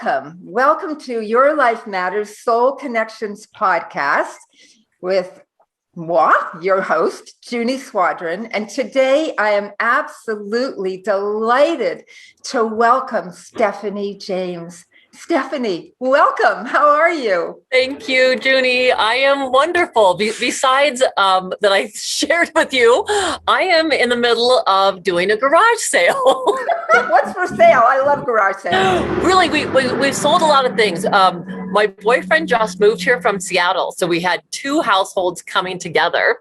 Welcome to Your Life Matters Soul Connections podcast with moi, your host, Junie Swadron. And today I am absolutely delighted to welcome Stephanie James. Stephanie, welcome. How are you? Thank you, Junie. I am wonderful. Besides that I shared with you, I am in the middle of doing a garage sale. What's for sale? I love garage sales. Really, we've sold a lot of things. My boyfriend just moved here from Seattle, so we had two households coming together.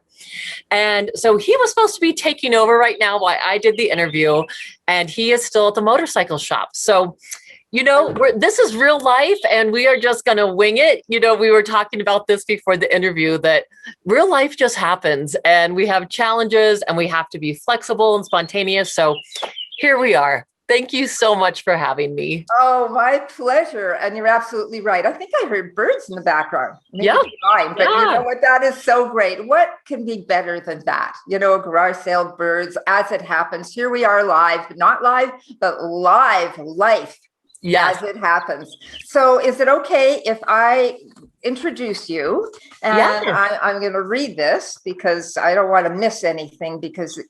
And so he was supposed to be taking over right now while I did the interview, and he is still at the motorcycle shop. So this is real life and we are just going to wing it. We were talking about this before the interview, that real life just happens and we have challenges and we have to be flexible and spontaneous. So here we are. Thank you so much for having me. Oh, my pleasure. And you're absolutely right. I think I heard birds in the background. Maybe fine, but you know what? That is so great. What can be better than that? A garage sale, birds, as it happens. Here we are live, not live, but live life. Yes. As it happens. So is it okay if I introduce you? And I'm going to read this because I don't want to miss anything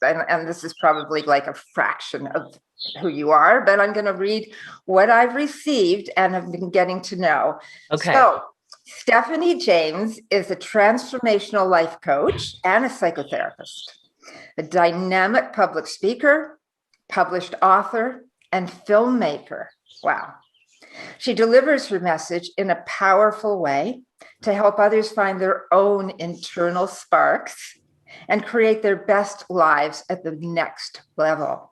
and this is probably like a fraction of who you are, but I'm going to read what I've received and have been getting to know. Okay. So Stephanie James is a transformational life coach and a psychotherapist, a dynamic public speaker, published author, and filmmaker. Wow. She delivers her message in a powerful way to help others find their own internal sparks and create their best lives at the next level.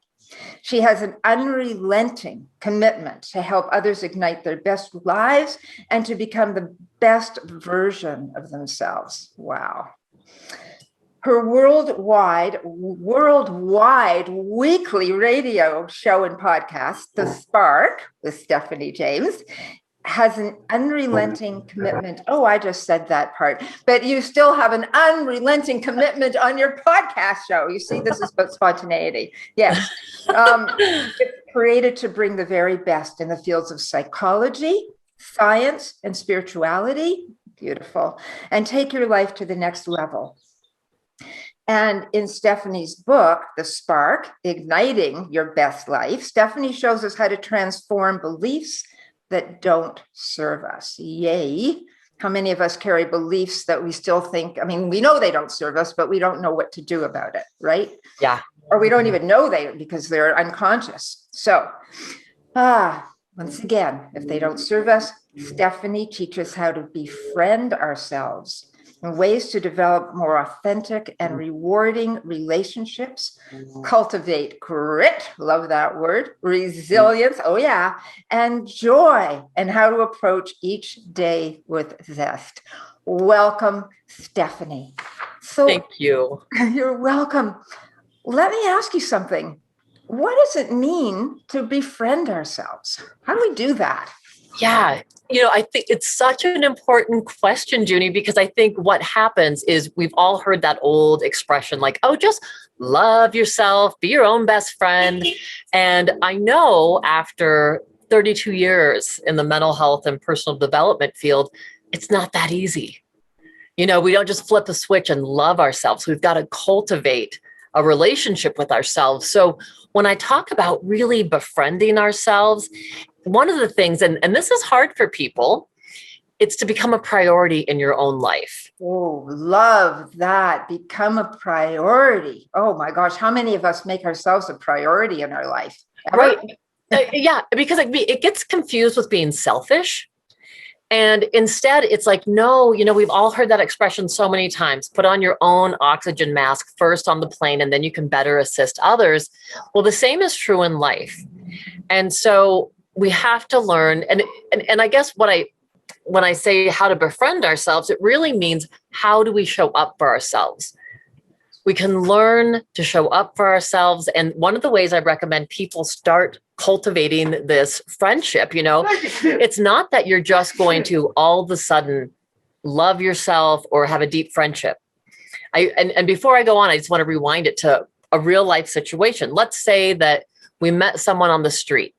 She has an unrelenting commitment to help others ignite their best lives and to become the best version of themselves. Wow. Her worldwide weekly radio show and podcast, The Spark, with Stephanie James, has an unrelenting commitment. Oh, I just said that part. But you still have an unrelenting commitment on your podcast show. You see, this is about spontaneity. Yes. It's created to bring the very best in the fields of psychology, science, and spirituality. Beautiful. And take your life to the next level. And in Stephanie's book, The Spark, Igniting Your Best Life, Stephanie shows us how to transform beliefs that don't serve us. Yay. How many of us carry beliefs that we still think, we know they don't serve us, but we don't know what to do about it, right? Yeah. Or we don't even know because they're unconscious. So, once again, if they don't serve us, Stephanie teaches how to befriend ourselves and ways to develop more authentic and rewarding relationships, cultivate grit, love that word, resilience, oh yeah, and joy, and how to approach each day with zest. Welcome, Stephanie. So, thank you. You're welcome. Let me ask you something. What does it mean to befriend ourselves? How do we do that? Yeah. I think it's such an important question, Junie, because I think what happens is we've all heard that old expression like, oh, just love yourself, be your own best friend. And I know after 32 years in the mental health and personal development field, it's not that easy. We don't just flip a switch and love ourselves. We've got to cultivate a relationship with ourselves. So when I talk about really befriending ourselves, one of the things, and this is hard for people, it's to become a priority in your own life. Oh, love that. Become a priority. Oh my gosh. How many of us make ourselves a priority in our life? Right. Yeah, because it gets confused with being selfish. And instead, it's like, no, we've all heard that expression so many times. Put on your own oxygen mask first on the plane, and then you can better assist others. Well, the same is true in life. And so we have to learn. And I guess when I say how to befriend ourselves, it really means how do we show up for ourselves? We can learn to show up for ourselves. And one of the ways I recommend people start cultivating this friendship, it's not that you're just going to all of a sudden love yourself or have a deep friendship. And before I go on, I just want to rewind it to a real life situation. Let's say that we met someone on the street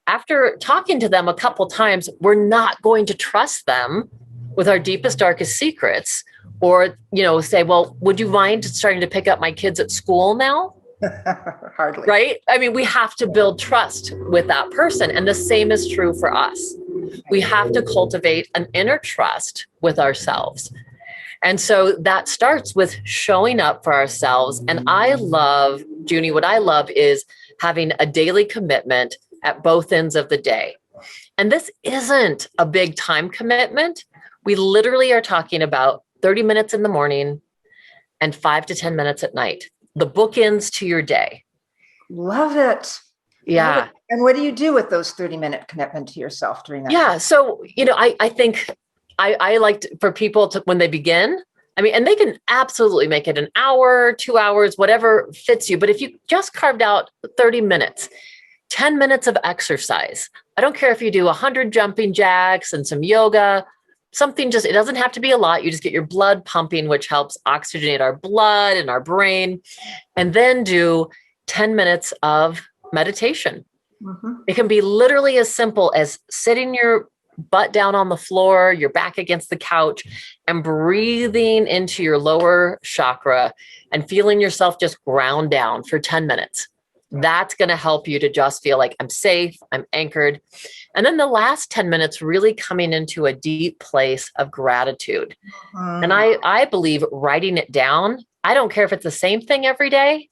after talking to them a couple times, we're not going to trust them with our deepest, darkest secrets, or, say, well, would you mind starting to pick up my kids at school now? Hardly. Right? I mean, we have to build trust with that person. And the same is true for us. We have to cultivate an inner trust with ourselves. And so that starts with showing up for ourselves. And I love, Junie, what I love is having a daily commitment at both ends of the day. And this isn't a big time commitment. We literally are talking about 30 minutes in the morning and 5 to 10 minutes at night, the bookends to your day. Love it. Yeah. Love it. And what do you do with those 30-minute commitment to yourself during that? Yeah. So, I think I like for people to, when they begin, and they can absolutely make it an hour, 2 hours, whatever fits you. But if you just carved out 30 minutes, 10 minutes of exercise, I don't care if you do 100 jumping jacks and some yoga, something it doesn't have to be a lot. You just get your blood pumping, which helps oxygenate our blood and our brain. And then do 10 minutes of meditation. Mm-hmm. It can be literally as simple as sitting your butt down on the floor, your back against the couch, and breathing into your lower chakra and feeling yourself just ground down for 10 minutes. That's going to help you to just feel like I'm safe, I'm anchored. And then the last 10 minutes really coming into a deep place of gratitude. And I believe writing it down, I don't care if it's the same thing every day.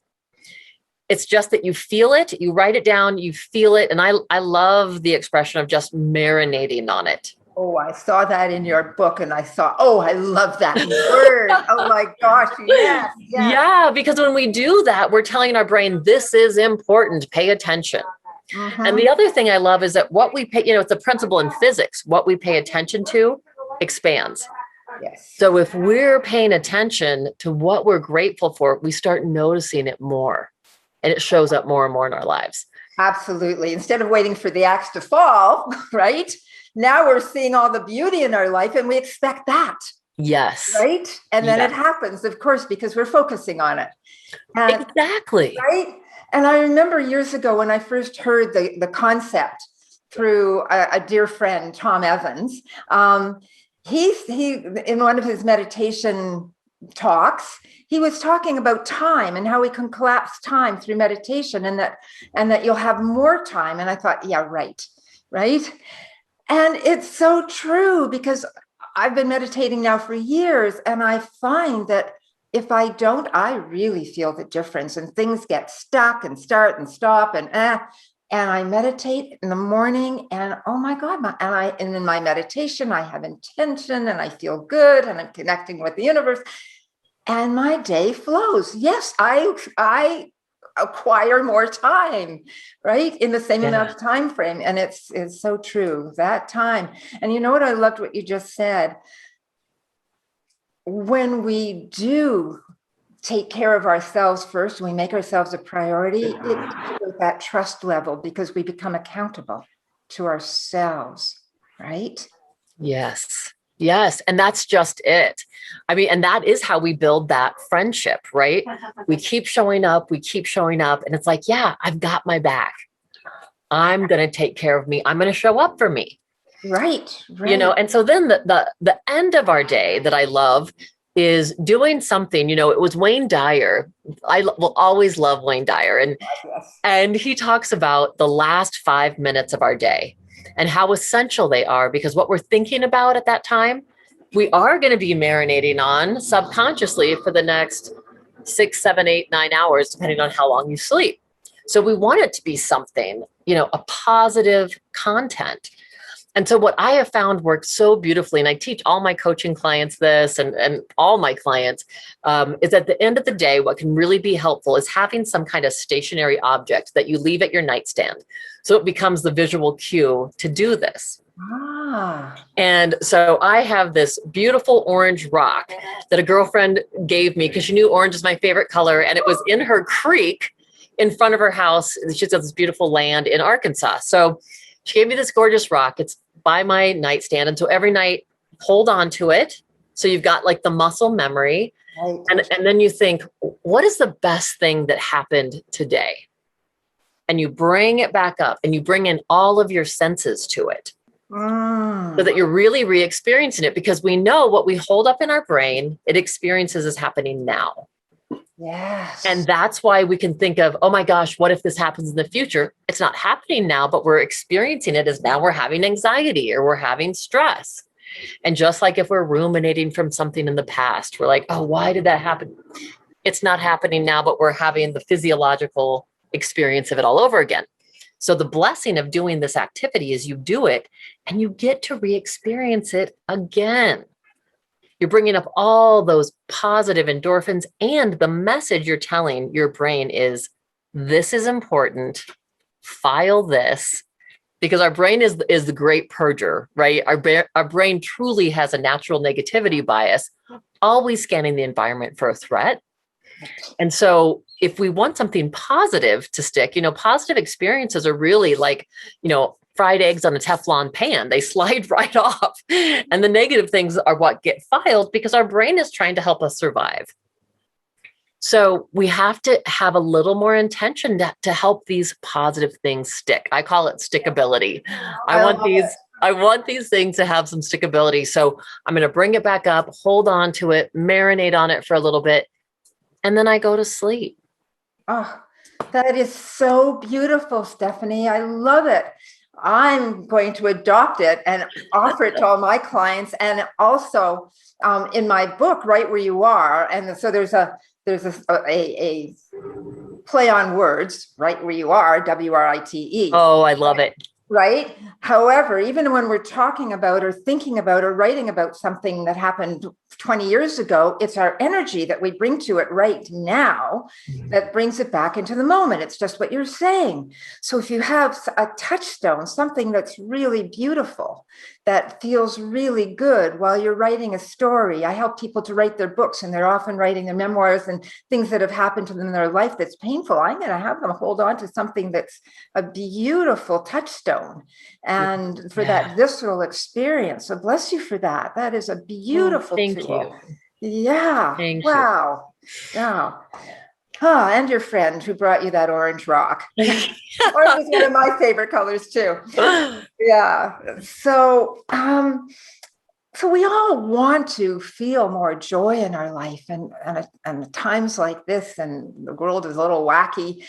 It's just that you feel it, you write it down, you feel it. And I love the expression of just marinating on it. Oh, I saw that in your book and I thought, oh, I love that word. Oh my gosh. Yes, yes. Yeah, because when we do that, we're telling our brain, this is important, pay attention. Mm-hmm. And the other thing I love is that what we pay, it's a principle in physics, what we pay attention to expands. Yes. So if we're paying attention to what we're grateful for, we start noticing it more. And it shows up more and more in our lives. Absolutely. Instead of waiting for the axe to fall, right? Now we're seeing all the beauty in our life and we expect that. Yes. Right? And then it happens, of course, because we're focusing on it. And, exactly. Right? And I remember years ago when I first heard the concept through a dear friend, Tom Evans. He in one of his meditation talks, he was talking about time and how we can collapse time through meditation and that you'll have more time. And I thought, yeah, right. And it's so true because I've been meditating now for years and I find that if I don't, I really feel the difference and things get stuck and start and stop and I meditate in the morning and oh my God, and in my meditation, I have intention and I feel good and I'm connecting with the universe. And my day flows. Yes, I acquire more time, right? In the same amount of time frame. And it's so true, that time. And you know what? I loved what you just said. When we do take care of ourselves first, we make ourselves a priority, it's that trust level because we become accountable to ourselves, right? Yes. And that's just it. And that is how we build that friendship, right? We keep showing up. And it's like, yeah, I've got my back. I'm going to take care of me. I'm going to show up for me. Right. And so then the end of our day that I love is doing something, it was Wayne Dyer. I will always love Wayne Dyer. And he talks about the last 5 minutes of our day and how essential they are, because what we're thinking about at that time, we are going to be marinating on subconsciously for the next 6, 7, 8, 9 hours, depending on how long you sleep. So we want it to be something, a positive content. And so what I have found works so beautifully, and I teach all my coaching clients this and all my clients, is at the end of the day, what can really be helpful is having some kind of stationary object that you leave at your nightstand. So it becomes the visual cue to do this. And so I have this beautiful orange rock that a girlfriend gave me because she knew orange is my favorite color. And it was in her creek in front of her house. She's got this beautiful land in Arkansas. So she gave me this gorgeous rock. It's by my nightstand. And so every night, hold on to it. So you've got like the muscle memory. And then you think, what is the best thing that happened today? and you bring it back up and you bring in all of your senses to it. So that you're really re-experiencing it, because we know what we hold up in our brain, it experiences is happening now. Yes. And that's why we can think of, oh my gosh, what if this happens in the future? It's not happening now, but we're experiencing it as now we're having anxiety or we're having stress. And just like if we're ruminating from something in the past, we're like, oh, why did that happen? It's not happening now, but we're having the physiological experience of it all over again. So the blessing of doing this activity is you do it and you get to re-experience it again. You're bringing up all those positive endorphins, and the message you're telling your brain is, this is important, file this, because our brain is the great purger, right? Our brain truly has a natural negativity bias, always scanning the environment for a threat. And so if we want something positive to stick, positive experiences are really like, fried eggs on a Teflon pan. They slide right off. And the negative things are what get filed because our brain is trying to help us survive. So we have to have a little more intention to help these positive things stick. I call it stickability. I want these things to have some stickability. So I'm going to bring it back up, hold on to it, marinate on it for a little bit, and then I go to sleep. Oh, that is so beautiful, Stephanie. I love it. I'm going to adopt it and offer it to all my clients. And also in my book, Right Where You Are. And so there's a play on words, right where you are, WRITE. Oh, I love it. Right. However, even when we're talking about or thinking about or writing about something that happened 20 years ago, it's our energy that we bring to it right now that brings it back into the moment. It's just what you're saying. So if you have a touchstone, something that's really beautiful, that feels really good while you're writing a story. I help people to write their books, and they're often writing their memoirs and things that have happened to them in their life that's painful. I'm going to have them hold on to something that's a beautiful touchstone and for that visceral experience. So bless you for that. That is a beautiful Thank tool. you. Yeah. Thank wow. You. Wow. And your friend who brought you that orange rock. Orange is one of my favorite colors too. Yeah. So, so we all want to feel more joy in our life, and at times like this, and the world is a little wacky,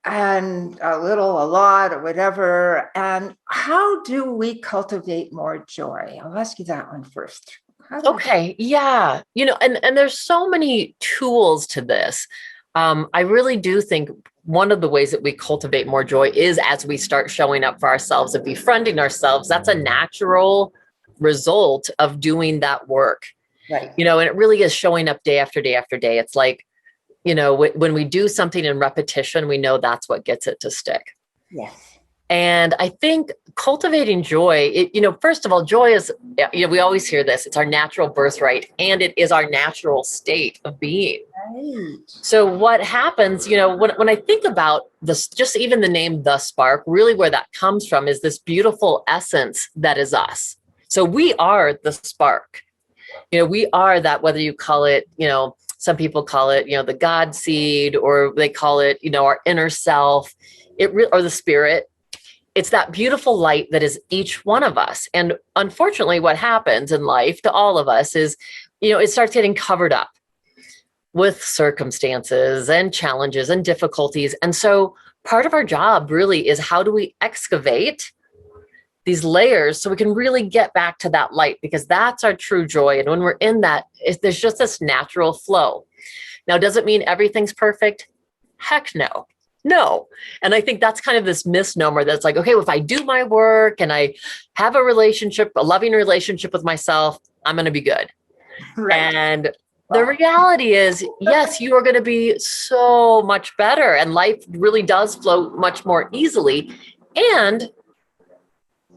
and a lot, or whatever. And how do we cultivate more joy? I'll ask you that one first. Okay. Yeah. And there's so many tools to this. I really do think one of the ways that we cultivate more joy is as we start showing up for ourselves and befriending ourselves. That's a natural result of doing that work. Right. And it really is showing up day after day after day. It's like, when we do something in repetition, we know that's what gets it to stick. Yes. And I think cultivating joy, first of all, joy is, we always hear this, it's our natural birthright, and it is our natural state of being. Right. So what happens, when I think about this, just even the name, The Spark, really where that comes from is this beautiful essence that is us. So we are the spark. We are that, whether you call it, some people call it, the God seed, or they call it, our inner self, or the spirit. It's that beautiful light that is each one of us. And unfortunately, what happens in life to all of us is, it starts getting covered up with circumstances and challenges and difficulties. And so part of our job really is, how do we excavate these layers so we can really get back to that light, because that's our true joy. And when we're in that, there's just this natural flow. Now, does it mean everything's perfect? Heck no. No. And I think that's kind of this misnomer that's like, okay, well, if I do my work and I have a loving relationship with myself, I'm going to be good. Right. And the reality is, yes, you are going to be so much better, and life really does flow much more easily, and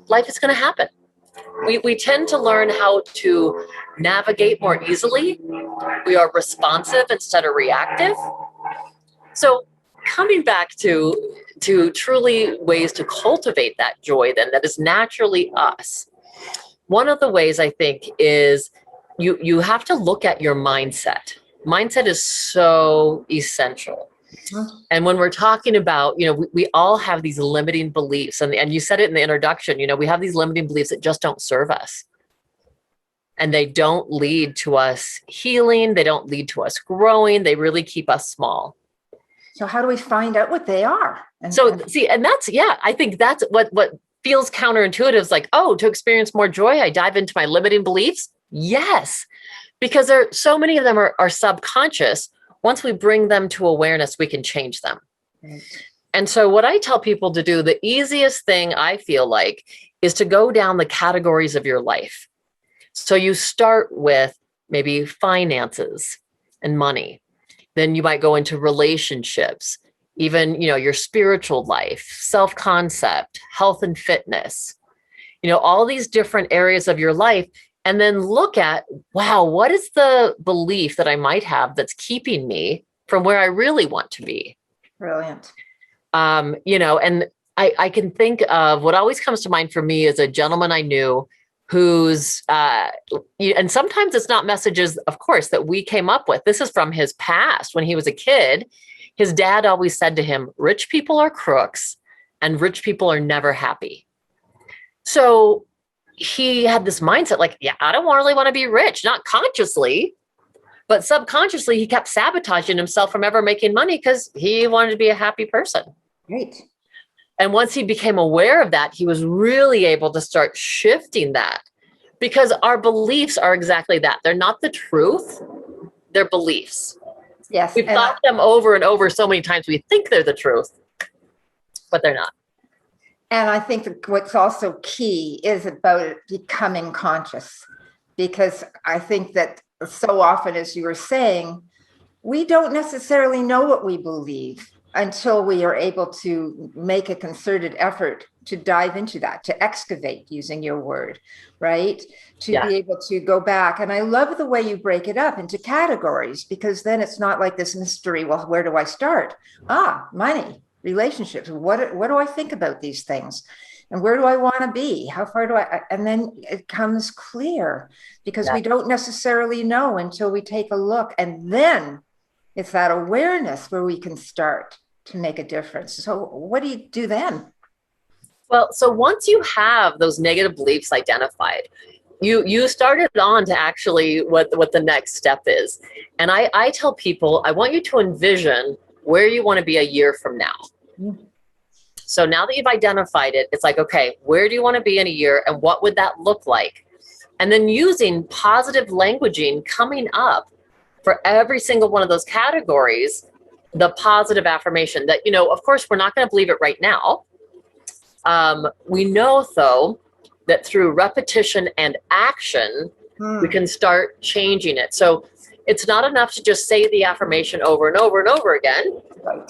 life is going to happen. We tend to learn how to navigate more easily. We are responsive instead of reactive. So coming back to truly ways to cultivate that joy, then, that is naturally us. One of the ways, I think, is you have to look at your mindset. Mindset is so essential. And when we're talking about, we all have these limiting beliefs, and you said it in the introduction, we have these limiting beliefs that just don't serve us. And they don't lead to us healing. They don't lead to us growing. They really keep us small. So how do we find out what they are? And that's, I think that's what feels counterintuitive is like, oh, to experience more joy, I dive into my limiting beliefs. Yes, because so many of them are subconscious. Once we bring them to awareness, we can change them. Right. And so what I tell people to do, the easiest thing I feel like is to go down the categories of your life. So you start with maybe finances and money. Then you might go into relationships, even, your spiritual life, self-concept, health and fitness, all these different areas of your life. And then look at, wow, what is the belief that I might have that's keeping me from where I really want to be? Brilliant. And I can think of what always comes to mind for me is a gentleman I knew who's, and sometimes it's not messages, of course, that we came up with. This is from his past. When he was a kid, his dad always said to him, rich people are crooks and rich people are never happy. So he had this mindset like, I don't really want to be rich, not consciously, but subconsciously, he kept sabotaging himself from ever making money because he wanted to be a happy person. Right. And once he became aware of that, he was really able to start shifting that, because our beliefs are exactly that. They're not the truth. They're beliefs. Yes. We've thought them over and over so many times. We think they're the truth, but they're not. And I think that what's also key is about becoming conscious, because I think that so often, as you were saying, we don't necessarily know what we believe until we are able to make a concerted effort to dive into that, to excavate, using your word, right? To be able to go back. And I love the way you break it up into categories, because then it's not like this mystery. Well, where do I start? Money, relationships. What do I think about these things? And where do I want to be? How far do I? And then it comes clear, because we don't necessarily know until we take a look. And then it's that awareness where we can start to make a difference. So what do you do then? Well, so once you have those negative beliefs identified, you started on to actually what the next step is. And I tell people, I want you to envision where you want to be a year from now. Mm-hmm. So now that you've identified it, it's like, okay, where do you want to be in a year and what would that look like? And then using positive languaging coming up for every single one of those categories, the positive affirmation that, of course, we're not going to believe it right now. We know, though, that through repetition and action, we can start changing it. So it's not enough to just say the affirmation over and over and over again. Right.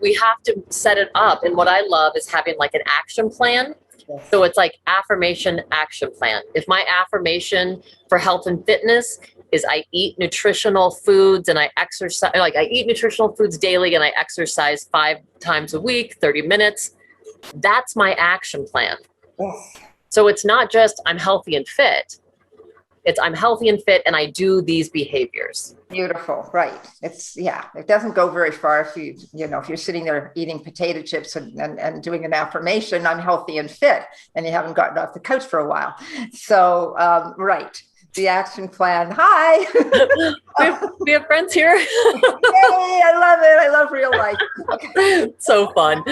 We have to set it up. And what I love is having like an action plan. Yes. So it's like affirmation, action plan. If my affirmation for health and fitness is I eat nutritional foods and I exercise, like I eat nutritional foods daily and I exercise 5 times a week, 30 minutes. That's my action plan. Yes. So it's not just I'm healthy and fit. It's I'm healthy and fit and I do these behaviors. Beautiful. Right. It doesn't go very far if if you're sitting there eating potato chips and doing an affirmation, I'm healthy and fit, and you haven't gotten off the couch for a while. So, right. The action plan. Hi. we have friends here. Yay, I love it. I love real life. Okay. So fun.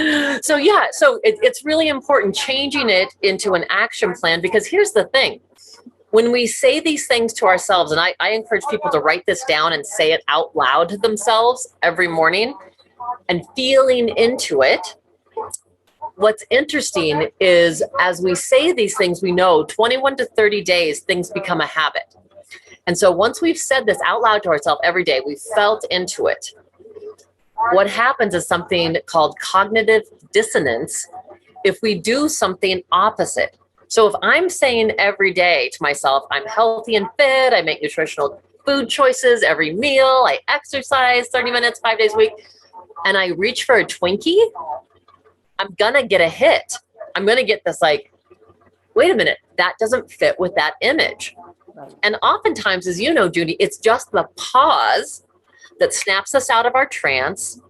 So it's really important changing it into an action plan, because here's the thing. When we say these things to ourselves, and I encourage people to write this down and say it out loud to themselves every morning and feeling into it. What's interesting is as we say these things, we know 21 to 30 days, things become a habit. And so once we've said this out loud to ourselves every day, we've felt into it. What happens is something called cognitive dissonance if we do something opposite. So if I'm saying every day to myself, I'm healthy and fit, I make nutritional food choices every meal, I exercise 30 minutes, 5 days a week, and I reach for a Twinkie, I'm going to get a hit. I'm going to get this like, wait a minute, that doesn't fit with that image. Right. And oftentimes, as you know, Junie, it's just the pause that snaps us out of our trance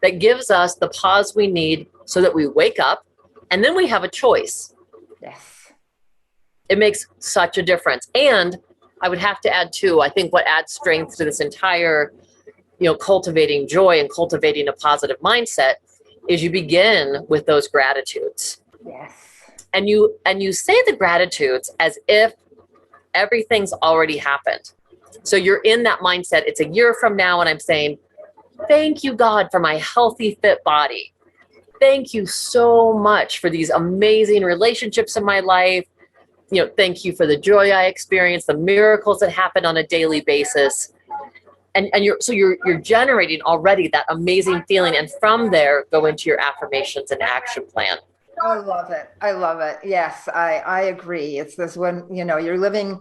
that gives us the pause we need so that we wake up and then we have a choice. Yes. It makes such a difference. And I would have to add too, I think what adds strength to this entire, cultivating joy and cultivating a positive mindset is you begin with those gratitudes. Yes. And you say the gratitudes as if everything's already happened. So you're in that mindset. It's a year from now and I'm saying, thank you, God, for my healthy, fit body. Thank you so much for these amazing relationships in my life. Thank you for the joy I experience, the miracles that happen on a daily basis. And you're generating already that amazing feeling. And from there, go into your affirmations and action plan. I love it. I love it. Yes, I agree. It's this when, you're living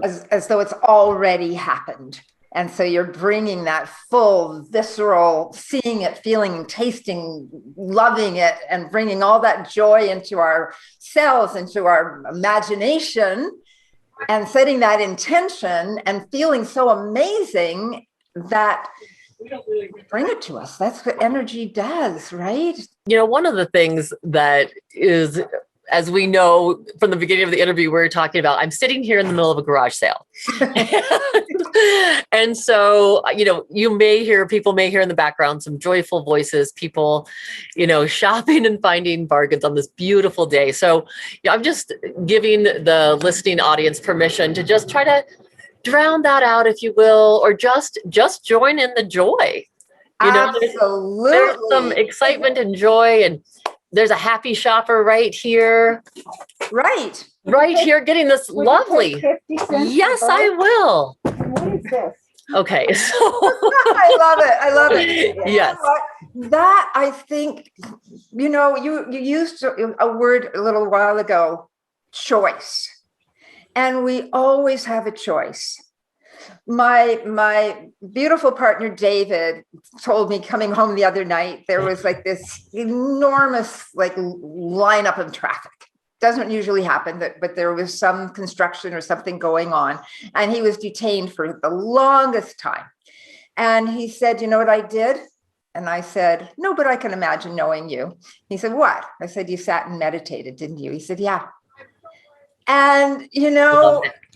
as though it's already happened. And so you're bringing that full, visceral, seeing it, feeling, tasting, loving it, and bringing all that joy into our cells, into our imagination, and setting that intention and feeling so amazing that bring it to us. That's what energy does, right? One of the things that is, as we know from the beginning of the interview, we were talking about, I'm sitting here in the middle of a garage sale. And so, people may hear in the background some joyful voices, people, shopping and finding bargains on this beautiful day. So I'm just giving the listening audience permission to just try to drown that out, if you will, or just join in the joy. Absolutely. There's some excitement and joy, and there's a happy shopper right here. Right here, getting this lovely. Yes, I will. What is this? Okay. So I love it. Yes. That, I think, you used a word a little while ago, choice. And we always have a choice. My beautiful partner, David, told me coming home the other night, there was like this enormous lineup of traffic. Doesn't usually happen, but there was some construction or something going on. And he was detained for the longest time. And he said, you know what I did? And I said, no, but I can imagine knowing you. He said, what? I said, you sat and meditated, didn't you? He said, yeah. And,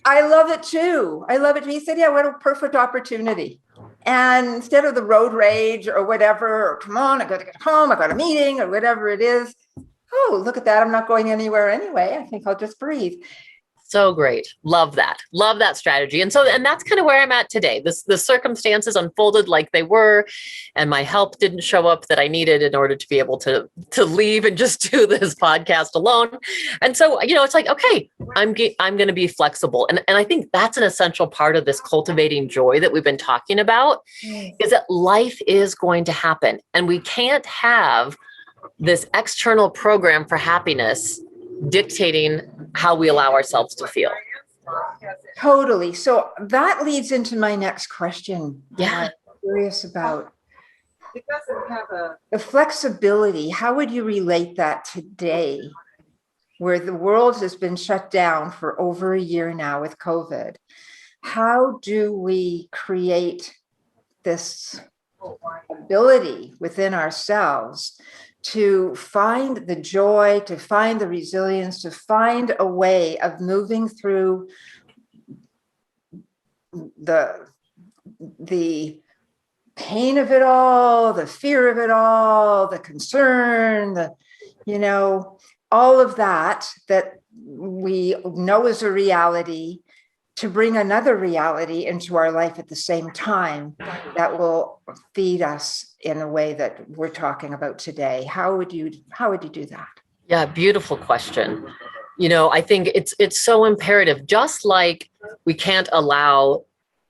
I love it too. He said, yeah, what a perfect opportunity. And instead of the road rage or whatever, or come on, I got to get home, I got a meeting or whatever it is. Oh, look at that. I'm not going anywhere anyway. I think I'll just breathe. So great. Love that strategy. And that's kind of where I'm at today. The circumstances unfolded like they were, and my help didn't show up that I needed in order to be able to leave and just do this podcast alone. And so, it's like, okay, I'm going to be flexible. And I think that's an essential part of this cultivating joy that we've been talking about, is that life is going to happen. And we can't have this external program for happiness dictating how we allow ourselves to feel. Totally. So that leads into my next question. Yeah. I'm curious about the flexibility. How would you relate that today, where the world has been shut down for over a year now with COVID? How do we create this ability within ourselves to find the joy, to find the resilience, to find a way of moving through the pain of it all, the fear of it all, the concern, all of that we know is a reality, to bring another reality into our life at the same time that will feed us in a way that we're talking about today. How would you do that? Yeah, beautiful question. I think it's so imperative. Just like we can't allow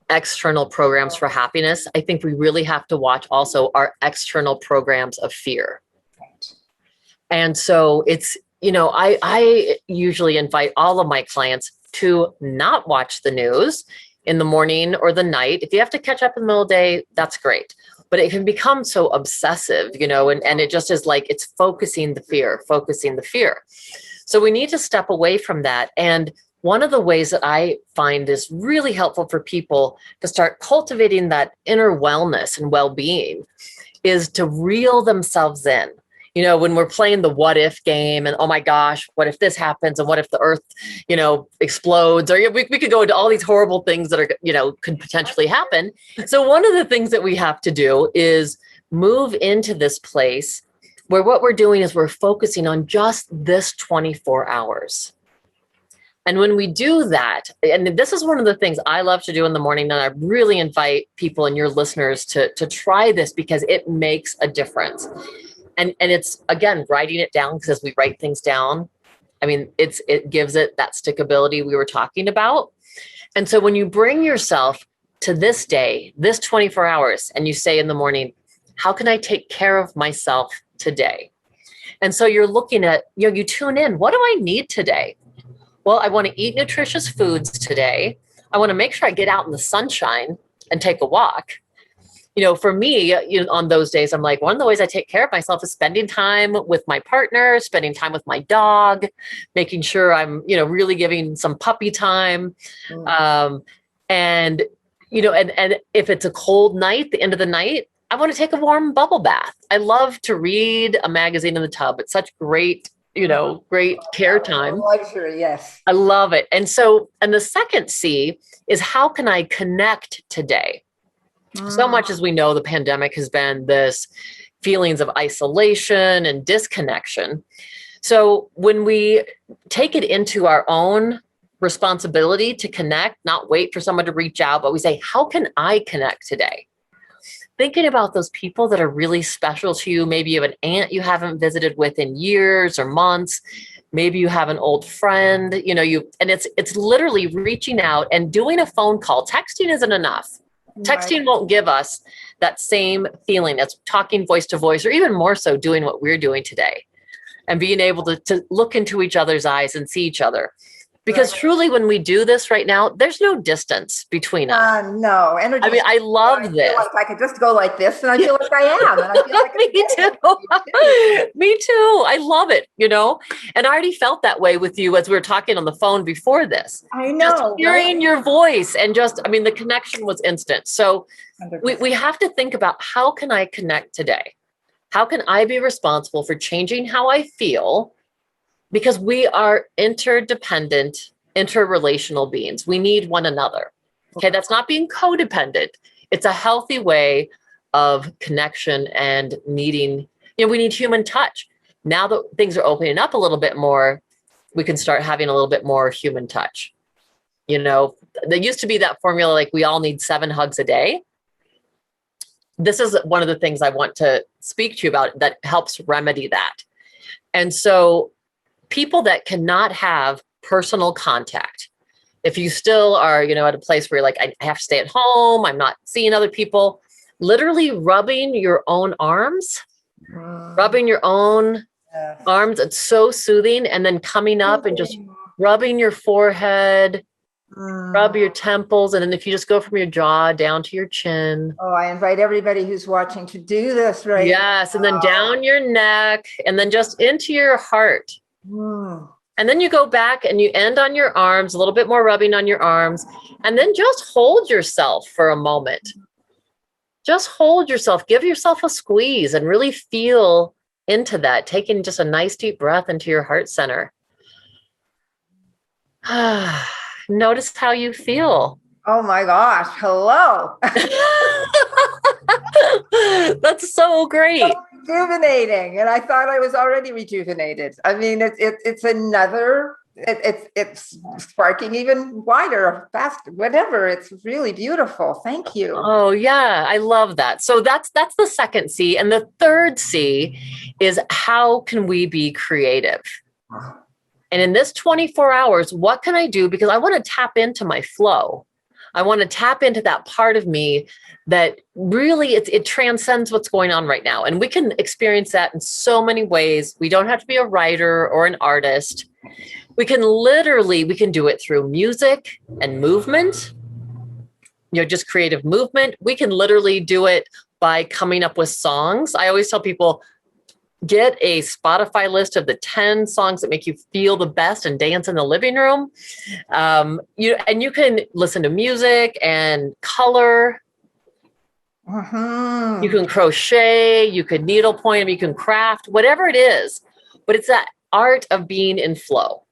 external programs for happiness, I think we really have to watch also our external programs of fear. Right. And so it's, I usually invite all of my clients to not watch the news in the morning or the night. If you have to catch up in the middle of the day, that's great. But it can become so obsessive, and it just is like, it's focusing the fear. So we need to step away from that. And one of the ways that I find is really helpful for people to start cultivating that inner wellness and well-being is to reel themselves in. You know, when we're playing the what if game and, oh my gosh, what if this happens? And what if the earth, explodes? Or we could go into all these horrible things that are, could potentially happen. So one of the things that we have to do is move into this place where what we're doing is we're focusing on just this 24 hours. And when we do that, and this is one of the things I love to do in the morning, and I really invite people and your listeners to try this because it makes a difference. And it's, again, writing it down, because as we write things down, I mean, it gives it that stickability we were talking about. And so when you bring yourself to this day, this 24 hours, and you say in the morning, how can I take care of myself today? And so you're looking at, you tune in, what do I need today? Well, I want to eat nutritious foods today. I want to make sure I get out in the sunshine and take a walk. For me, on those days, I'm like, one of the ways I take care of myself is spending time with my partner, spending time with my dog, making sure I'm, really giving some puppy time. And if it's a cold night, the end of the night, I want to take a warm bubble bath. I love to read a magazine in the tub. It's such great care time. Luxury, yes. I love it. And the second C is, how can I connect today? So much as we know, the pandemic has been this feelings of isolation and disconnection. So when we take it into our own responsibility to connect, not wait for someone to reach out, but we say, how can I connect today? Thinking about those people that are really special to you. Maybe you have an aunt you haven't visited with in years or months. Maybe you have an old friend, and it's literally reaching out and doing a phone call. Texting isn't enough. Texting won't give us that same feeling as talking voice to voice, or even more so doing what we're doing today and being able to look into each other's eyes and see each other. Because truly, when we do this right now, there's no distance between us. No. Energy. I mean, I love this. Like I could just go like this, and I feel like I am. And I feel like Me too. Me too. I love it, And I already felt that way with you as we were talking on the phone before this. I know. Just hearing your voice and the connection was instant. So we have to think about, how can I connect today? How can I be responsible for changing how I feel? Because we are interdependent, interrelational beings. We need one another. Okay, that's not being codependent. It's a healthy way of connection and needing, we need human touch. Now that things are opening up a little bit more, we can start having a little bit more human touch. There used to be that formula, like we all need 7 hugs a day. This is one of the things I want to speak to you about that helps remedy that. And so people that cannot have personal contact, if you still are, at a place where you're like, I have to stay at home, I'm not seeing other people, literally rubbing your own arms, rubbing your own arms, it's so soothing. And then coming up and just rubbing your forehead, rub your temples. And then if you just go from your jaw down to your chin. Oh, I invite everybody who's watching to do this right Yes. And then down your neck, and then just into your heart. And then you go back and you end on your arms, a little bit more rubbing on your arms, and then just hold yourself for a moment. Just hold yourself, give yourself a squeeze and really feel into that, taking just a nice deep breath into your heart center. Notice how you feel. Oh my gosh. Hello. That's so great. So rejuvenating. And I thought I was already rejuvenated. I mean, it's another, it's sparking even wider, faster, whatever. It's really beautiful. Thank you. Oh yeah. I love that. So that's the second C. And the third C is, how can we be creative? And in this 24 hours, what can I do? Because I want to tap into my flow. I want to tap into that part of me that really it transcends what's going on right now. And we can experience that in so many ways. We don't have to be a writer or an artist. We can do it through music and movement, just creative movement. We can literally do it by coming up with songs. I always tell people, get a Spotify list of the 10 songs that make you feel the best and dance in the living room. You can listen to music and color. You can crochet, you could needlepoint them, you can craft, whatever it is. But it's that art of being in flow.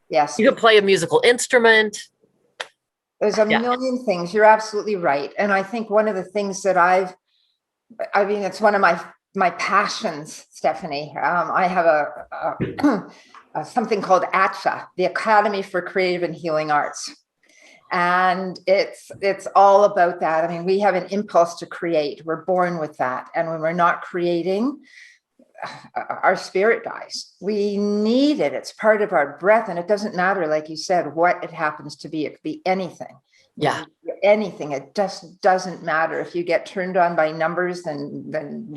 Yes. You can play a musical instrument. There's a million things. You're absolutely right. And I think one of the things that it's one of my passions, Stephanie. I have a something called ACHA, the Academy for Creative and Healing Arts. And it's all about that. I mean, we have an impulse to create. We're born with that. And when we're not creating, our spirit dies. We need it. It's part of our breath. And it doesn't matter, like you said, what it happens to be. It could be anything. Yeah. Anything. It just doesn't matter. If you get turned on by numbers, then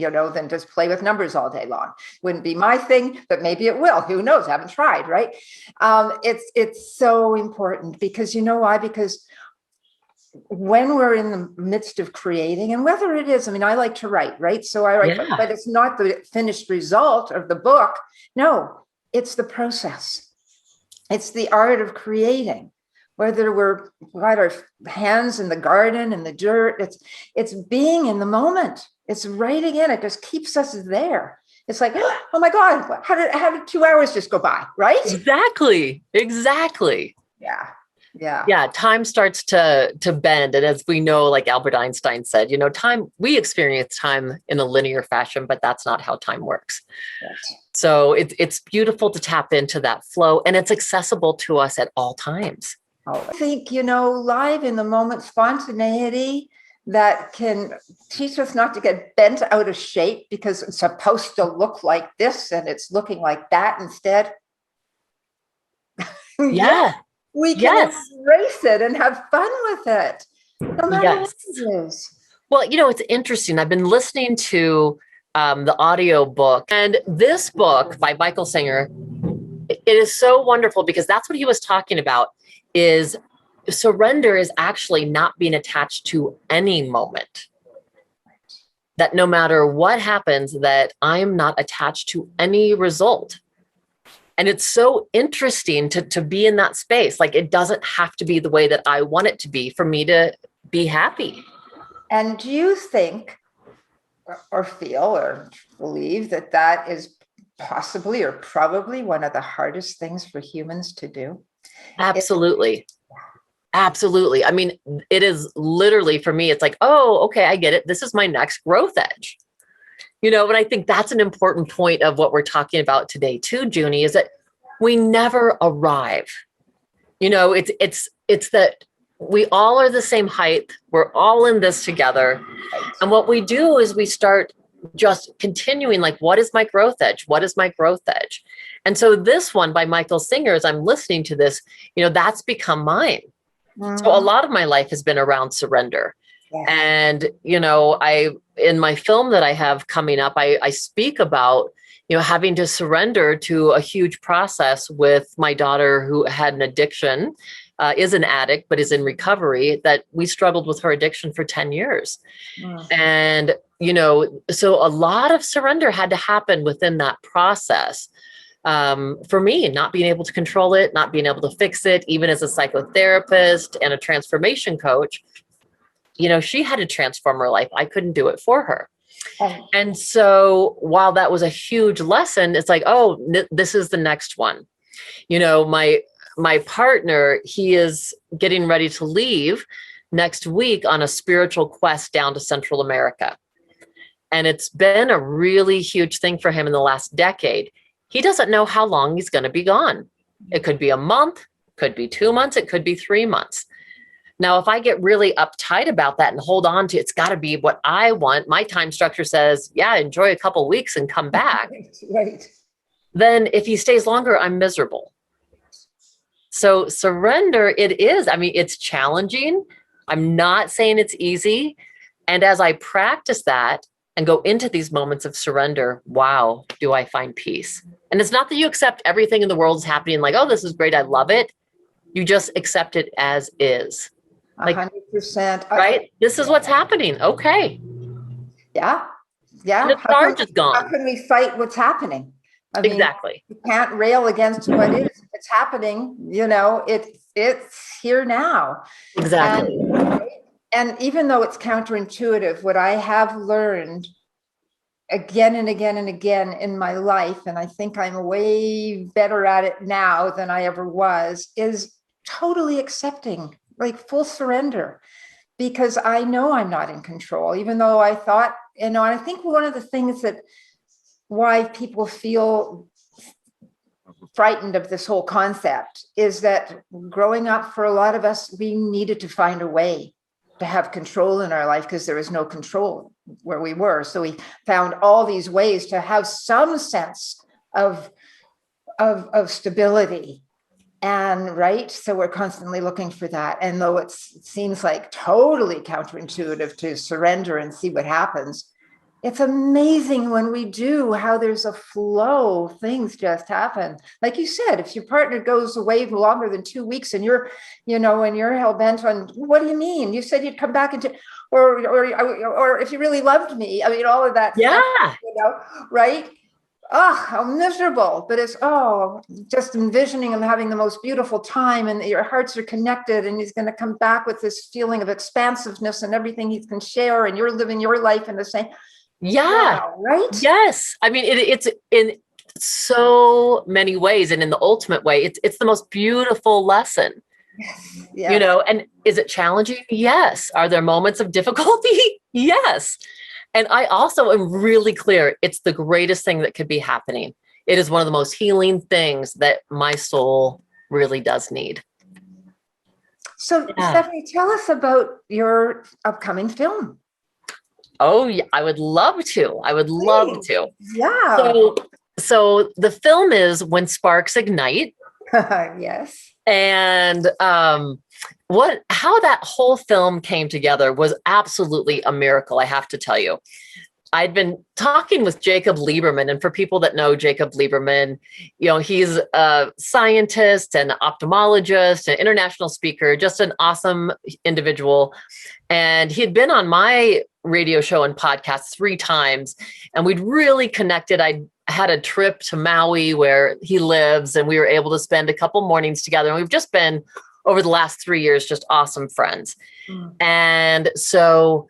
just play with numbers all day long. Wouldn't be my thing, but maybe it will. Who knows? I haven't tried, right? It's so important because you know why? Because when we're in the midst of creating, and whether it is, I mean, I like to write, right? So I write, but it's not the finished result of the book. No, it's the process. It's the art of creating. Whether we're got our hands in the garden and the dirt, it's being in the moment. It's writing in. It just keeps us there. It's like, oh my God, how did 2 hours just go by, right? Exactly. Yeah. Time starts to bend. And as we know, like Albert Einstein said, we experience time in a linear fashion, but that's not how time works. Right. So it's beautiful to tap into that flow, and it's accessible to us at all times. I think, live in the moment spontaneity that can teach us not to get bent out of shape because it's supposed to look like this and it's looking like that instead. Yeah. We can embrace it and have fun with it, no matter what it is. Well, it's interesting. I've been listening to the audio book, and this book by Michael Singer, it is so wonderful because that's what he was talking about. Is surrender is actually not being attached to any moment. That no matter what happens, that I'm not attached to any result. And it's so interesting to be in that space. Like, it doesn't have to be the way that I want it to be for me to be happy. And do you think or feel or believe that is possibly or probably one of the hardest things for humans to do? Absolutely. Absolutely. I mean, it is literally, for me, it's like, oh, okay, I get it. This is my next growth edge. And I think that's an important point of what we're talking about today too, Junie, is that we never arrive. It's that we all are the same height. We're all in this together. And what we do is we start just continuing, like, what is my growth edge? What is my growth edge? And so this one by Michael Singer, as I'm listening to this, that's become mine. Mm-hmm. So a lot of my life has been around surrender. Yeah. And, in my film that I have coming up, I speak about, having to surrender to a huge process with my daughter who had an addiction, is an addict, but is in recovery, that we struggled with her addiction for 10 years. Mm. And, so a lot of surrender had to happen within that process. For me, not being able to control it, not being able to fix it, even as a psychotherapist and a transformation coach, she had to transform her life. I couldn't do it for her. Oh. And so while that was a huge lesson, it's like, oh, this is the next one. My partner, he is getting ready to leave next week on a spiritual quest down to Central America. And it's been a really huge thing for him in the last decade. He doesn't know how long he's going to be gone. It could be a month, could be 2 months, it could be 3 months. Now, if I get really uptight about that and hold on to it's got to be what I want, my time structure says, yeah, enjoy a couple of weeks and come back. Right. Then if he stays longer, I'm miserable. So surrender, it is. I mean, it's challenging. I'm not saying it's easy. And as I practice that and go into these moments of surrender, wow, do I find peace. And it's not that you accept everything in the world is happening like, oh, this is great, I love it. You just accept it as is. Like, 100%. Right? This is what's happening. Okay. Yeah. Yeah. The charge is gone. How can we fight what's happening? I mean, exactly. You can't rail against what is. If it's happening, it's here now. Exactly. And even though it's counterintuitive, what I have learned again and again and again in my life, and I think I'm way better at it now than I ever was, is totally accepting, like full surrender, because I know I'm not in control, even though I thought, and I think one of the things that why people feel frightened of this whole concept is that growing up, for a lot of us, we needed to find a way to have control in our life because there was no control where we were. So we found all these ways to have some sense of stability. And right, so we're constantly looking for that. And though it seems like totally counterintuitive to surrender and see what happens, it's amazing when we do how there's a flow. Things just happen. Like you said, if your partner goes away longer than 2 weeks and you're hell bent on, what do you mean? You said you'd come back into, or if you really loved me. I mean, all of that stuff, right? Oh, how miserable. But it's, just envisioning him having the most beautiful time and your hearts are connected and he's going to come back with this feeling of expansiveness and everything he can share and you're living your life in the same. Yeah. Wow, right? Yes. I mean, it's in so many ways. And in the ultimate way, it's the most beautiful lesson. Yes. Yes. And is it challenging? Yes. Are there moments of difficulty? Yes. And I also am really clear. It's the greatest thing that could be happening. It is one of the most healing things that my soul really does need. So, Stephanie, tell us about your upcoming film. Oh, yeah, I would love to. Yeah. So the film is When Sparks Ignite. Yes. And how that whole film came together was absolutely a miracle, I have to tell you. I'd been talking with Jacob Lieberman, and for people that know Jacob Lieberman, he's a scientist and ophthalmologist, an international speaker, just an awesome individual. And he had been on my radio show and podcast 3 times, and we'd really connected. I had a trip to Maui where he lives, and we were able to spend a couple mornings together. And we've just been, over the last 3 years, just awesome friends. Mm. And so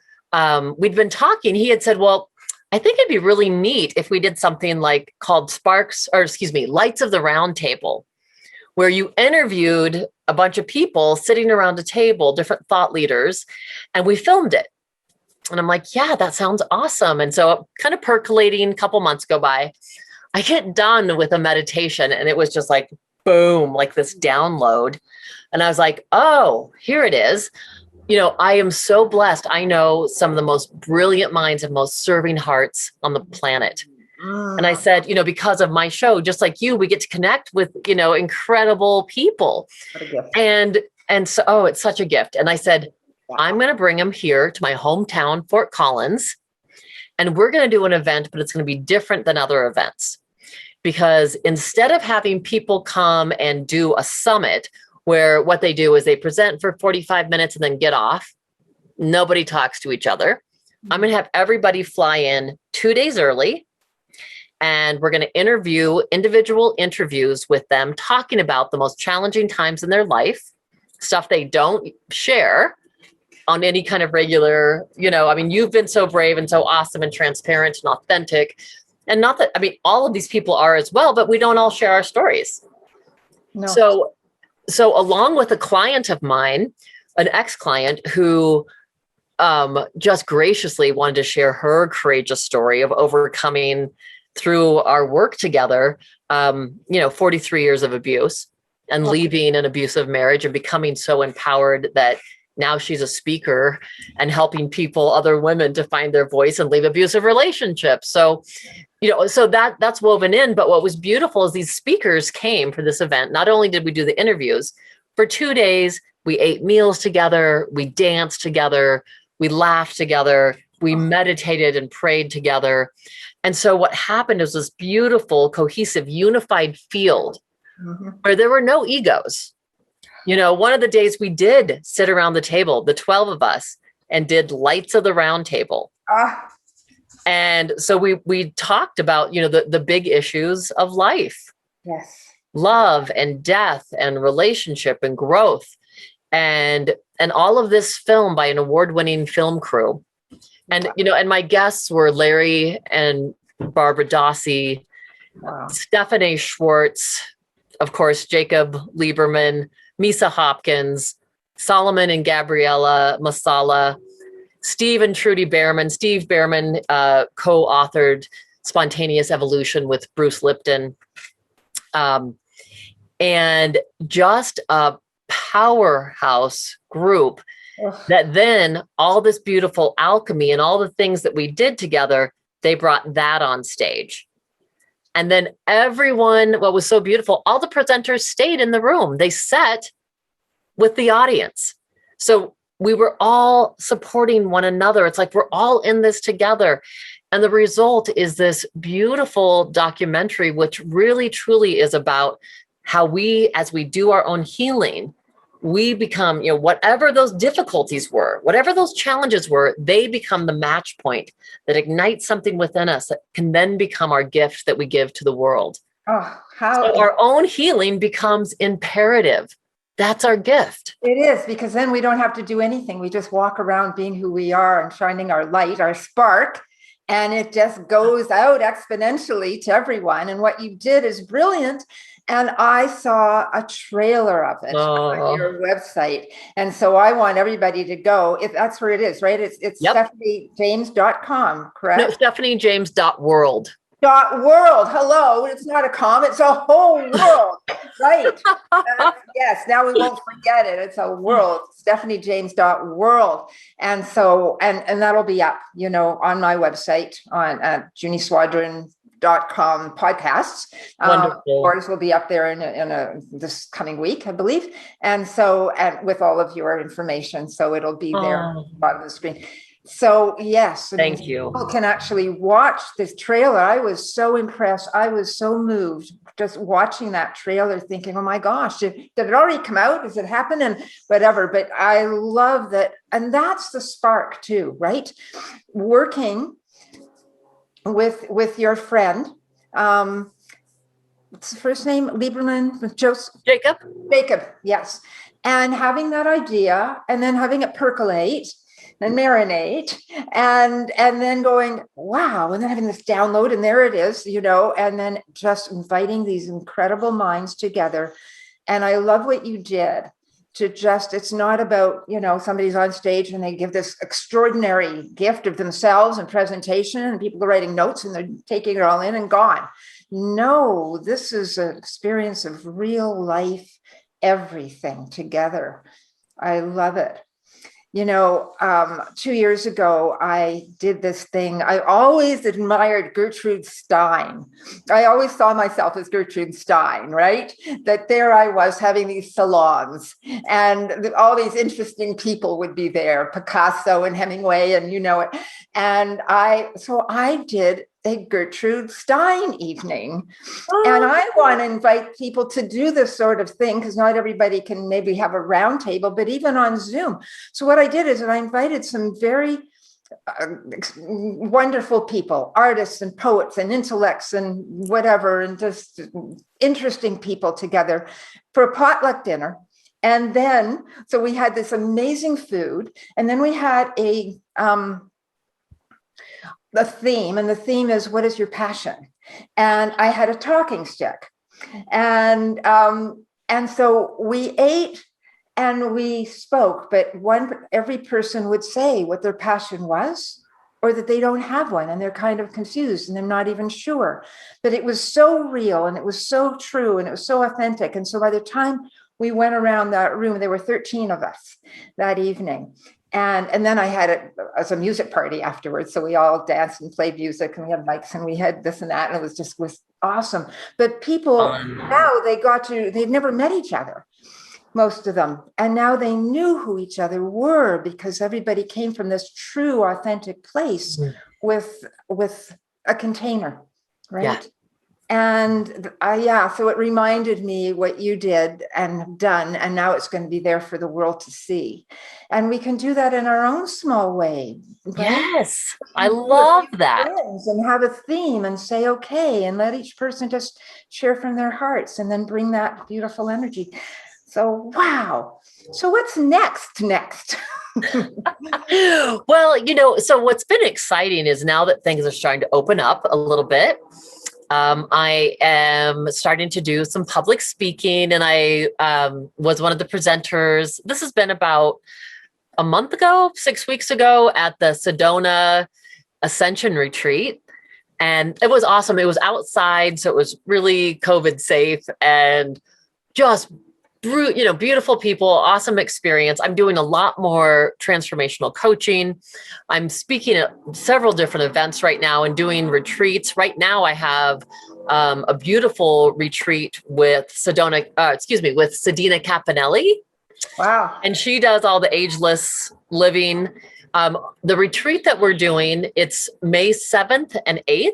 we'd been talking. He had said, well, I think it'd be really neat if we did something called Lights of the Round Table, where you interviewed a bunch of people sitting around a table, different thought leaders, and we filmed it. And I'm like, yeah, that sounds awesome. And so kind of percolating, a couple months go by, I get done with a meditation and it was just like, boom, like this download. And I was like, oh, here it is. I am so blessed. I know some of the most brilliant minds and most serving hearts on the planet. And I said, because of my show, just like you, we get to connect with, incredible people. And so, it's such a gift. And I said, I'm going to bring them here to my hometown, Fort Collins, and we're going to do an event, but it's going to be different than other events. Because instead of having people come and do a summit where what they do is they present for 45 minutes and then get off, nobody talks to each other. I'm going to have everybody fly in 2 days early. And we're going to interview individual interviews with them, talking about the most challenging times in their life, stuff they don't share on any kind of regular, you've been so brave and so awesome and transparent and authentic. And not that, all of these people are as well, but we don't all share our stories. No. So along with a client of mine, an ex-client who just graciously wanted to share her courageous story of overcoming through our work together, 43 years of abuse and leaving an abusive marriage and becoming so empowered that now she's a speaker and helping people, other women, to find their voice and leave abusive relationships. So, so that's woven in. But what was beautiful is these speakers came for this event. Not only did we do the interviews, for 2 days, we ate meals together, we danced together, we laughed together, we meditated and prayed together. And so what happened is this beautiful, cohesive, unified field where there were no egos. One of the days we did sit around the table, the 12 of us, and did Lights of the Round Table. And so we talked about, the big issues of life. Yes. Love and death and relationship and growth. and all of this film by an award-winning film crew. And, and my guests were Larry and Barbara Dossi, Stephanie Schwartz, of course, Jacob Lieberman, Misa Hopkins, Solomon and Gabriella Masala, Steve and Trudy Behrman. Steve Behrman co-authored Spontaneous Evolution with Bruce Lipton. And just a powerhouse group that then all this beautiful alchemy and all the things that we did together, they brought that on stage. And then everyone, what was so beautiful, all the presenters stayed in the room. They sat with the audience. So we were all supporting one another. It's like we're all in this together. And the result is this beautiful documentary, which really, truly is about how we, as we do our own healing, we become, whatever those difficulties were, whatever those challenges were, they become the match point that ignites something within us that can then become our gift that we give to the world. So our own healing becomes imperative. That's our gift. It is, because then we don't have to do anything. We just walk around being who we are and shining our light, our spark, and it just goes out exponentially to everyone. And what you did is brilliant. And I saw a trailer of it on your website. And so I want everybody to go, if that's where it is, right? It's stephaniejames.com, correct? No, stephaniejames.world. .world. Hello. It's not a com, it's a whole world. Right. Yes. Now we won't forget it. It's a world. stephaniejames.world. And so, and that'll be up, on my website on Junie Swadron.com podcasts. Ours will be up there in this coming week, I believe. And so, and with all of your information. So it'll be there at the bottom of the screen. So yes, thank you. People can actually watch this trailer. I was so impressed. I was so moved just watching that trailer, thinking, oh my gosh, did it already come out? Does it happen? And whatever. But I love that. And that's the spark too, right? Working with your friend. What's the first name? Lieberman? Jacob, yes. And having that idea and then having it percolate and marinate and then going, wow, and then having this download, and there it is, and then just inviting these incredible minds together. And I love what you did to just, it's not about, somebody's on stage and they give this extraordinary gift of themselves and presentation and people are writing notes and they're taking it all in and gone. No, this is an experience of real life, everything together. I love it. 2 years ago, I did this thing. I always admired Gertrude Stein. I always saw myself as Gertrude Stein, right? That there I was having these salons and all these interesting people would be there, Picasso and Hemingway and it. And I did a Gertrude Stein evening. And I want to invite people to do this sort of thing because not everybody can maybe have a round table, but even on Zoom. So what I did is I invited some very wonderful people, artists and poets and intellects and whatever, and just interesting people together for a potluck dinner. And then, so we had this amazing food, and then we had the theme, and the theme is, what is your passion? And I had a talking stick, and so we ate and we spoke, but every person would say what their passion was, or that they don't have one and they're kind of confused and they're not even sure. But it was so real and it was so true and it was so authentic. And so by the time we went around that room, there were 13 of us that evening. And then I had it as a music party afterwards. So we all danced and played music and we had mics and we had this and that. And it was awesome. But people now they'd never met each other, most of them. And now they knew who each other were because everybody came from this true, authentic place with a container, right? Yeah. And so it reminded me what you did and have done, and now it's going to be there for the world to see. And we can do that in our own small way. Right? Yes, I love that. And have a theme and say, okay, and let each person just share from their hearts and then bring that beautiful energy. So, wow. So what's next? Well, so what's been exciting is now that things are starting to open up a little bit, I am starting to do some public speaking, and I was one of the presenters. This has been about a month ago, 6 weeks ago, at the Sedona Ascension Retreat. And it was awesome. It was outside, so it was really COVID safe and just beautiful people, awesome experience. I'm doing a lot more transformational coaching. I'm speaking at several different events right now and doing retreats. Right now, I have a beautiful retreat with Sedina Capinelli. Wow. And she does all the ageless living. The retreat that we're doing, it's May 7th and 8th.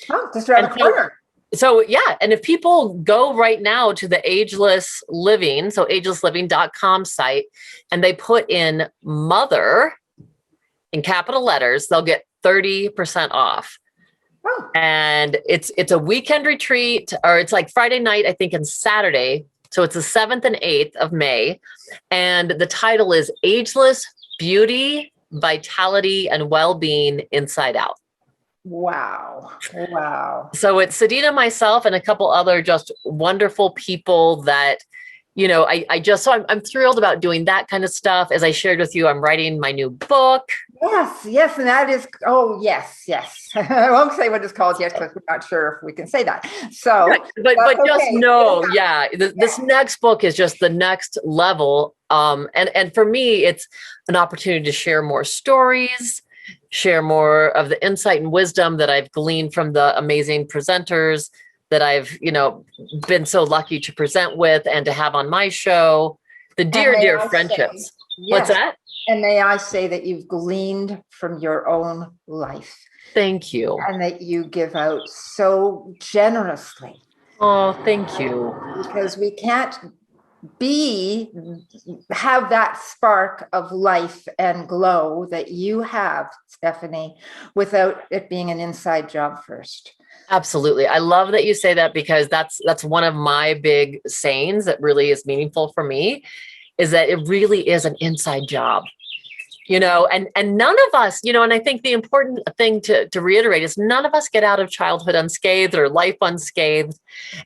Oh, just around the corner. So yeah, and if people go right now to the Ageless Living, so agelessliving.com site, and they put in mother in capital letters, they'll get 30% off. Oh. And it's a weekend retreat, or it's like Friday night, I think, and Saturday. So it's the 7th and 8th of May. And the title is Ageless Beauty, Vitality, and Well-Being Inside Out. Wow. So it's Sedina, myself, and a couple other just wonderful people that, I'm thrilled about doing that kind of stuff. As I shared with you, I'm writing my new book. Yes. And that is, yes. I won't say what it's called yet because we're not sure if we can say that. So, right. but just know, this next book is just the next level. And for me, it's an opportunity to share more stories, share more of the insight and wisdom that I've gleaned from the amazing presenters that I've, been so lucky to present with and to have on my show. The dear friendships. What's that? And may I say that you've gleaned from your own life. Thank you. And that you give out so generously. Oh, thank you. Because we can't have that spark of life and glow that you have, Stephanie, without it being an inside job first. Absolutely. I love that you say that, because that's one of my big sayings that really is meaningful for me, is that it really is an inside job. And none of us, and I think the important thing to reiterate is none of us get out of childhood unscathed or life unscathed,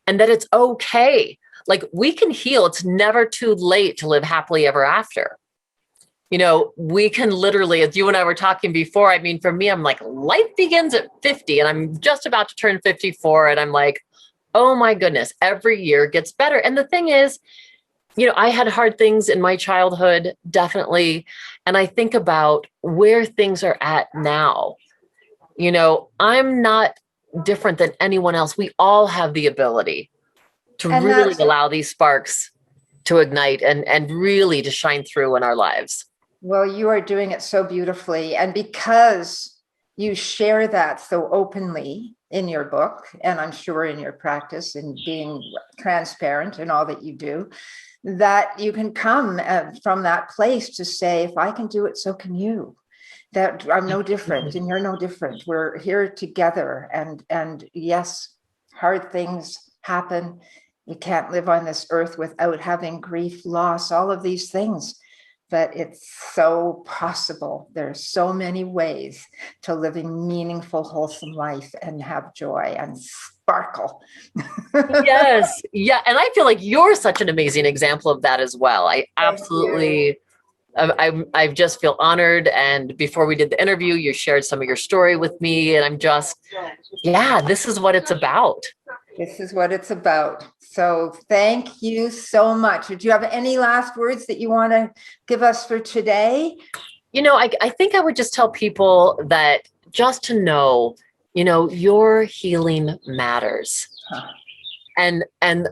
and that it's okay. Like, we can heal. It's never too late to live happily ever after. We can literally, as you and I were talking before, I mean, for me, I'm like, life begins at 50 and I'm just about to turn 54. And I'm like, oh my goodness, every year gets better. And the thing is, I had hard things in my childhood, definitely. And I think about where things are at now. I'm not different than anyone else. We all have the ability to really allow these sparks to ignite and really to shine through in our lives. Well, you are doing it so beautifully. And because you share that so openly in your book, and I'm sure in your practice and being transparent in all that you do, that you can come from that place to say, if I can do it, so can you. That I'm no different and you're no different. We're here together. And yes, hard things happen. We can't live on this earth without having grief, loss, all of these things. But it's so possible. There's so many ways to living meaningful, wholesome life and have joy and sparkle. Yes. Yeah. And I feel like you're such an amazing example of that as well. I absolutely, I just feel honored. And before we did the interview, you shared some of your story with me. And I'm just, this is what it's about. This is what it's about. So thank you so much. Do you have any last words that you want to give us for today? I think I would just tell people that just to know, your healing matters. Huh. And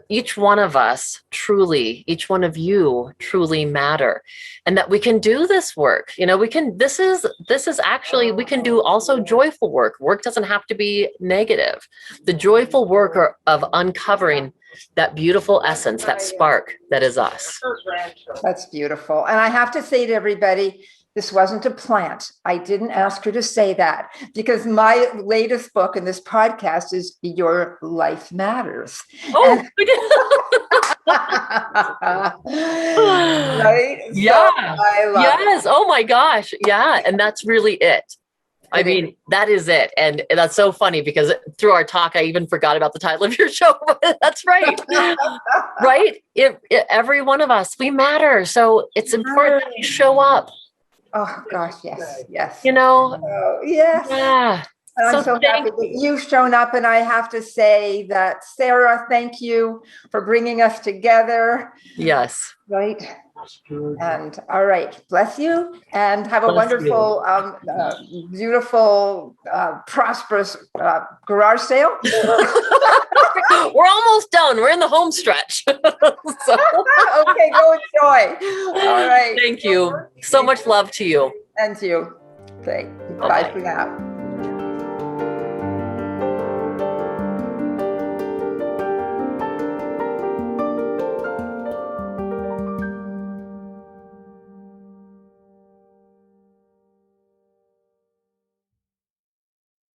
each one of us truly, each one of you truly matter, and that we can do this work. This is actually, we can do also joyful work. Work doesn't have to be negative. The joyful work of uncovering that beautiful essence, that spark that is us. That's beautiful. And I have to say to everybody, this wasn't a plant. I didn't ask her to say that, because my latest book in this podcast is Your Life Matters. Oh, Right? So Yeah. I love Yes. Oh my gosh. Yeah. And that's really it. I mean, that is it. And that's so funny because through our talk, I even forgot about the title of your show. That's right. Right? Every one of us, we matter. So it's important that you show up. Oh gosh, yes, yes. You know? Oh, yes. Yeah. And I'm so happy that you've shown up. And I have to say that, Sarah, thank you for bringing us together. Yes. Right. And all right, bless you and have a wonderful, beautiful, prosperous garage sale. We're almost done. We're in the home stretch. So. Okay, go enjoy. All right. Thank you. So much love to you. And to you. Okay. Bye for now.